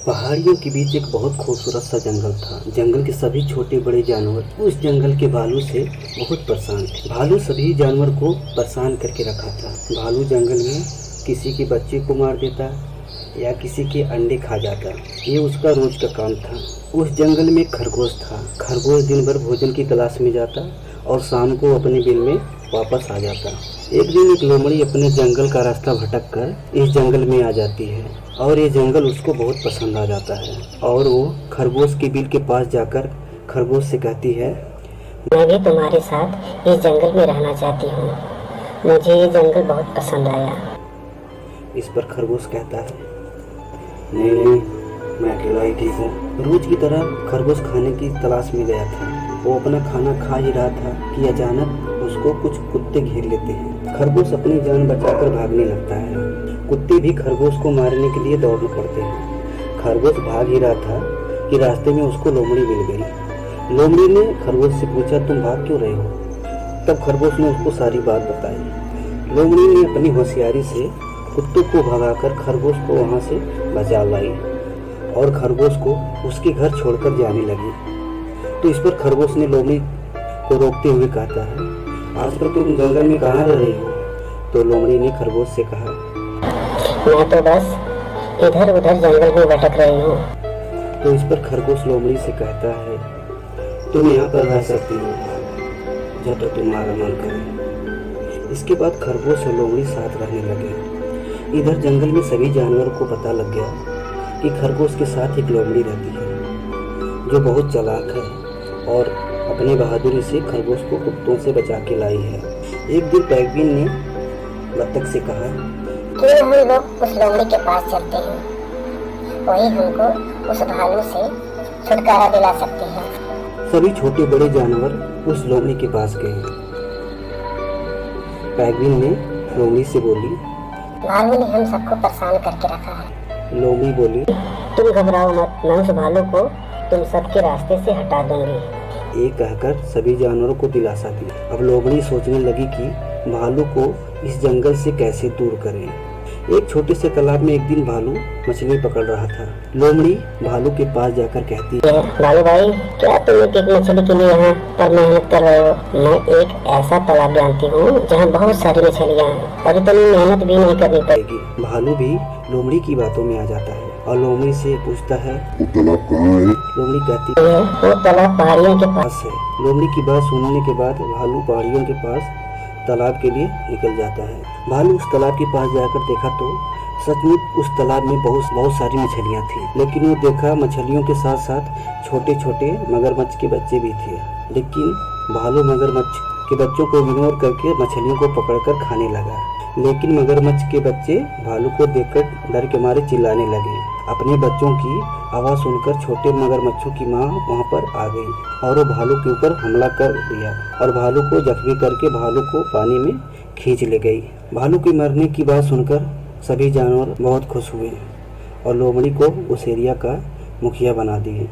पहाड़ियों के बीच एक बहुत खूबसूरत सा जंगल था। जंगल के सभी छोटे बड़े जानवर उस जंगल के भालू से बहुत परेशान थे। भालू सभी जानवर को परेशान करके रखा था। भालू जंगल में किसी के बच्चे को मार देता या किसी के अंडे खा जाता। ये उसका रोज का काम था। उस जंगल में खरगोश था। खरगोश दिन भर भोजन की तलाश में जाता और शाम को अपने बिल में वापस आ जाता। एक दिन एक लोमड़ी अपने जंगल का रास्ता भटक कर इस जंगल में आ जाती है और ये जंगल उसको बहुत पसंद आ जाता है और वो खरगोश के बिल के पास जाकर खरगोश से कहती है, मैं भी तुम्हारे साथ इस जंगल में रहना चाहती हूँ। मुझे ये जंगल बहुत पसंद आया। इस पर खरगोश कहता है, नहीं, मैं अकेला ही ठीक हूँ। रोज की तरह खरगोश खाने की तलाश में गया था। वो अपना खाना खा ही रहा था कि अचानक उसको कुछ कुत्ते घेर लेते हैं। खरगोश अपनी जान बचाकर भागने लगता है। कुत्ते भी खरगोश को मारने के लिए दौड़ पड़ते हैं। खरगोश भाग ही रहा था कि रास्ते में उसको लोमड़ी मिल गई। लोमड़ी ने खरगोश से पूछा, तुम भाग क्यों रहे हो? तब खरगोश ने उसको सारी बात बताई। लोमड़ी ने अपनी होशियारी से कुत्तों को भगाकर खरगोश को वहाँ से बचा लाई और खरगोश को उसके घर छोड़कर जाने लगी। तो इस पर खरगोश ने लोमड़ी को रोकते हुए कहता है, आजकल तुम जंगल में कहाँ रह रही हो? तो लोमड़ी ने खरगोश से कहा, मैं तो बस इधर उधर जंगल में भटक रही हूँ। तो इस पर खरगोश लोमड़ी से कहता है, तुम यहाँ पर रह सकती हो जब तक तुम्हारा मन करे। इसके बाद खरगोश और लोमड़ी साथ रहने लगे। इधर जंगल में सभी जानवरों को पता लग गया कि खरगोश के साथ एक लोमड़ी रहती है जो बहुत चालाक है और अपने बहादुरी से खरगोश को कुत्तों से बचा के लाई है। एक दिन पेंगुइन ने बत्तख से कहा, क्यों हम लोग उस लोमड़ी के पास चलते हैं, वही हमको उस भालू से छुटकारा दिला सकते हैं। सभी छोटे बड़े जानवर उस लोमड़ी के पास गए। पेंगुइन ने लोमड़ी से बोली, भालू ने हम सबको परेशान करके रखा है। लोमड़ी बोली, तुम घबराओ मत, मैं उस भालू को तुम सबके रास्ते से हटा दूंगी। ये कहकर सभी जानवरों को दिलासा दिया। अब लोमड़ी सोचने लगी कि भालू को इस जंगल से कैसे दूर करें। एक छोटे से तालाब में एक दिन भालू मछली पकड़ रहा था। लोमड़ी भालू के पास जाकर कहती है, भालू भाई, क्या तुम एक मछली के लिए यहाँ पर मेहनत कर रहे हो? मैं एक ऐसा तालाब जानती हूँ जहाँ बहुत सारी मछलियाँ हैं और इतनी मेहनत भी नहीं करनी पड़ेगी। भालू भी लोमड़ी की बातों में आ जाता है और लोमड़ी से पूछता है, वो तालाब कहाँ है? लोमड़ी कहती है, वो तालाब पहाड़ियों के पास है। लोमड़ी की बात सुनने के बाद भालू पहाड़ियों के पास तालाब के लिए निकल जाता है। भालू उस तालाब के पास जाकर देखा तो सचमुच उस तालाब में बहुत सारी मछलियाँ थी। लेकिन वो देखा मछलियों के साथ साथ छोटे छोटे मगरमच्छ के बच्चे भी थे। लेकिन भालू मगरमच्छ के बच्चों को इग्नोर करके मछलियों को पकड़कर खाने लगा। लेकिन मगरमच्छ के बच्चे भालू को देखकर डर के मारे चिल्लाने लगे। अपने बच्चों की आवाज़ सुनकर छोटे मगरमच्छों की माँ वहाँ पर आ गई और वो भालू के ऊपर हमला कर दिया और भालू को जख्मी करके भालू को पानी में खींच ले गई। भालू के मरने की बात सुनकर सभी जानवर बहुत खुश हुए और लोमड़ी को उस एरिया का मुखिया बना दिए।